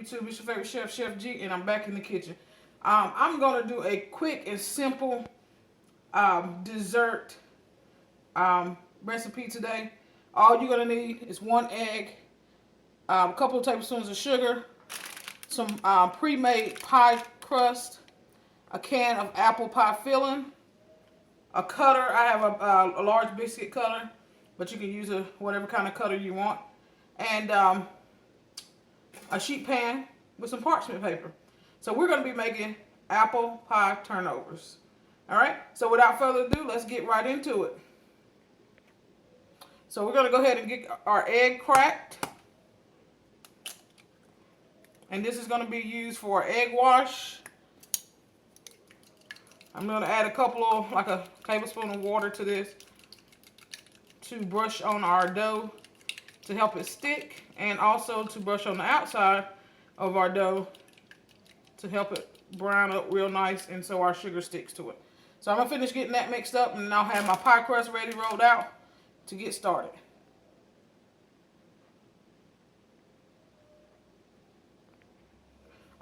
YouTube? It's your favorite chef, Chef G, and I'm back in the kitchen. I'm gonna do a quick and simple dessert recipe today. All you're gonna need is 1 egg, a couple of tablespoons of sugar, some pre-made pie crust, a can of apple pie filling, a cutter. I have a large biscuit cutter, but you can use whatever kind of cutter you want, and a sheet pan with some parchment paper. So we're going to be making apple pie turnovers. All right, so without further ado, let's get right into it. So we're going to go ahead and get our egg cracked. And this is going to be used for egg wash. I'm going to add like a tablespoon of water to this to brush on our dough to help it stick, and also to brush on the outside of our dough to help it brown up real nice and so our sugar sticks to it. So I'm going to finish getting that mixed up, and I'll have my pie crust ready rolled out to get started.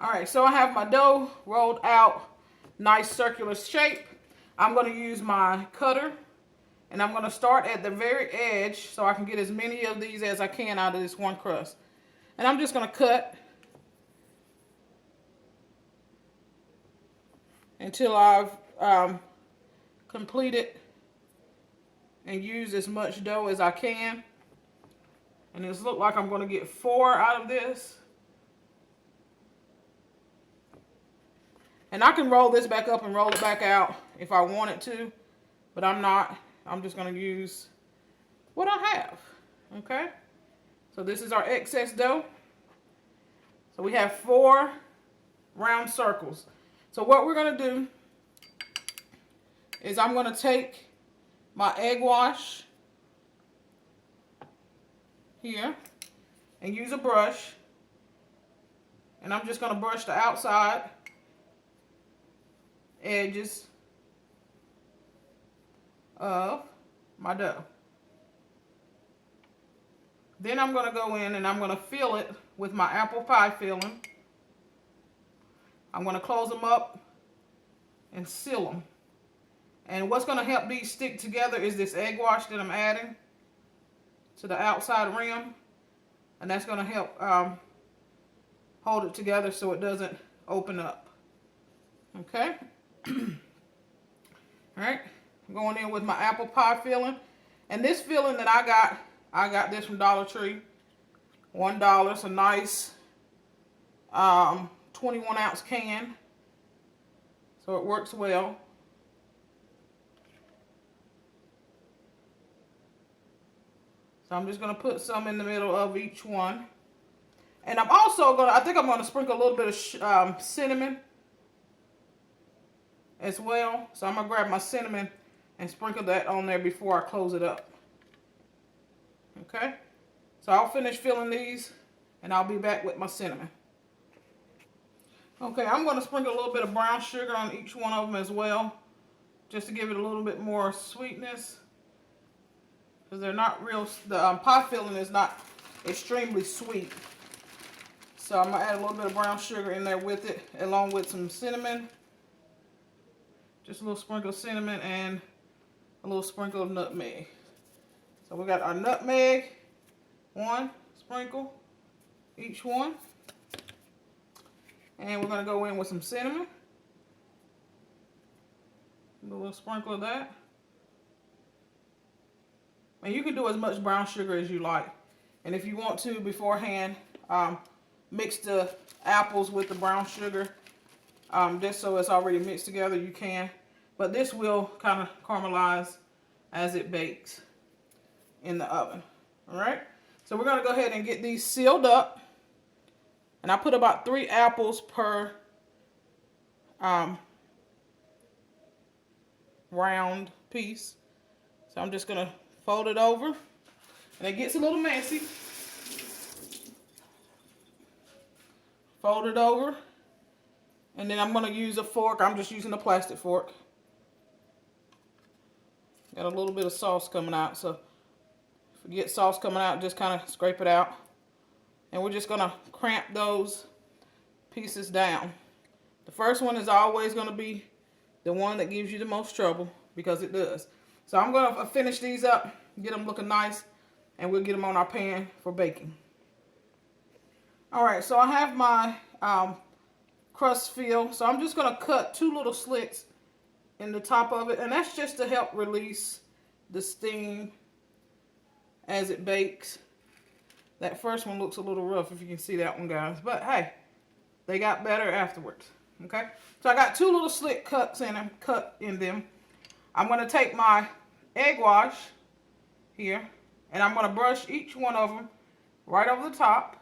Alright, so I have my dough rolled out, nice circular shape. I'm going to use my cutter, and I'm going to start at the very edge so I can get as many of these as I can out of this one crust. And I'm just going to cut until I've completed and used as much dough as I can. And it's look like I'm going to get 4 out of this. And I can roll this back up and roll it back out if I wanted to, but I'm not. I'm just going to use what I have, okay? So this is our excess dough. So we have 4 round circles. So what we're going to do is I'm going to take my egg wash here and use a brush, and I'm just going to brush the outside edges of my dough. Then I'm going to go in and I'm going to fill it with my apple pie filling. I'm going to close them up and seal them. And what's going to help these stick together is this egg wash that I'm adding to the outside rim, and that's going to help hold it together so it doesn't open up. Okay. Alright, I'm going in with my apple pie filling. And this filling that I got this from Dollar Tree. $1. It's a nice 21-ounce can. So it works well. So I'm just going to put some in the middle of each one. And I'm also going to, I think I'm going to sprinkle a little bit of cinnamon as well. So I'm going to grab my cinnamon and sprinkle that on there before I close it up. Okay? So I'll finish filling these and I'll be back with my cinnamon. Okay, I'm going to sprinkle a little bit of brown sugar on each one of them as well, just to give it a little bit more sweetness. Because they're not real, the pie filling is not extremely sweet. So I'm going to add a little bit of brown sugar in there with it, along with some cinnamon. Just a little sprinkle of cinnamon and a little sprinkle of nutmeg. So we got our nutmeg, 1 sprinkle, each one. And we're going to go in with some cinnamon. A little sprinkle of that. And you can do as much brown sugar as you like. And if you want to beforehand, mix the apples with the brown sugar. Just so it's already mixed together, you can. But this will kind of caramelize as it bakes in the oven. Alright? So we're going to go ahead and get these sealed up. And I put about 3 apples per round piece. So I'm just going to fold it over. And it gets a little messy. Fold it over. And then I'm going to use a fork. I'm just using a plastic fork. Got a little bit of sauce coming out. So if you get sauce coming out, just kind of scrape it out. And we're just going to cramp those pieces down. The first one is always going to be the one that gives you the most trouble, because it does. So I'm going to finish these up, get them looking nice, and we'll get them on our pan for baking. Alright, so I have my crust filled. So I'm just going to cut 2 little slits in the top of it, and that's just to help release the steam as it bakes. That first one looks a little rough, if you can see that one, guys. But hey, they got better afterwards. Okay, so I got 2 little slit cuts in them. I'm going to take my egg wash here, and I'm going to brush each one of them right over the top.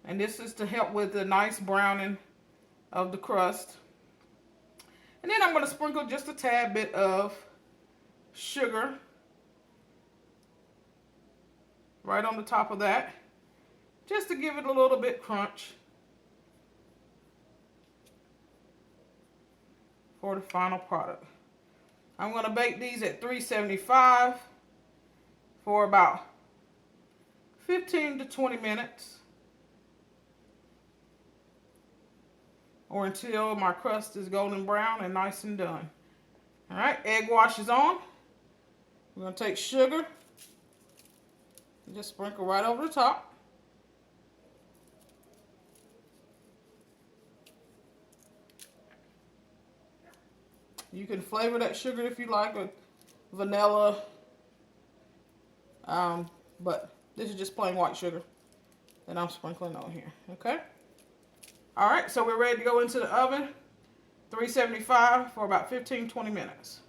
And this is to help with the nice browning of the crust. And then I'm going to sprinkle just a tad bit of sugar right on the top of that, just to give it a little bit crunch for the final product. I'm going to bake these at 375 for about 15 to 20 minutes, or until my crust is golden brown and nice and done. Alright, egg wash is on. We're going to take sugar and just sprinkle right over the top. You can flavor that sugar if you like with vanilla, but this is just plain white sugar that I'm sprinkling on here. Okay. All right, so we're ready to go into the oven, 375 for about 15-20 minutes.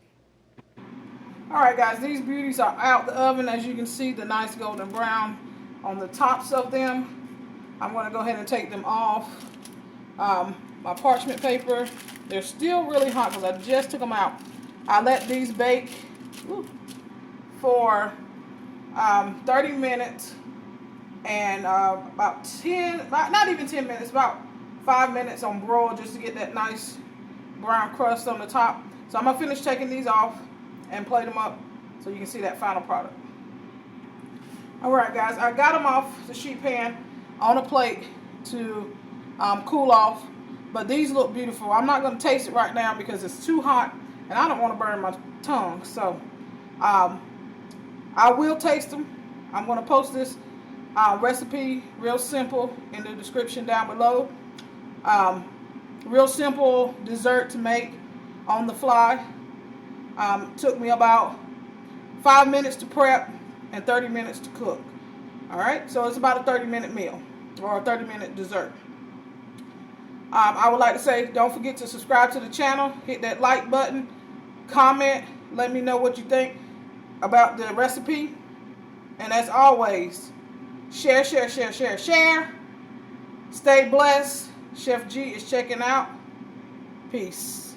All right, guys, these beauties are out the oven. As you can see, the nice golden brown on the tops of them. I'm going to go ahead and take them off my parchment paper. They're still really hot because I just took them out. I let these bake for 30 minutes and about not even 10 minutes, about 5 minutes on broil, just to get that nice brown crust on the top. So I'm going to finish taking these off and plate them up so you can see that final product. Alright, guys, I got them off the sheet pan on a plate to cool off, but these look beautiful. I'm not going to taste it right now because it's too hot and I don't want to burn my tongue. So I will taste them. I'm going to post this recipe, real simple, in the description down below. Real simple dessert to make on the fly. Took me about 5 minutes to prep and 30 minutes to cook. Alright, so it's about a 30-minute meal or a 30-minute dessert. I would like to say, don't forget to subscribe to the channel, hit that like button, comment, let me know what you think about the recipe, and as always, share. Stay blessed. Chef G is checking out. Peace.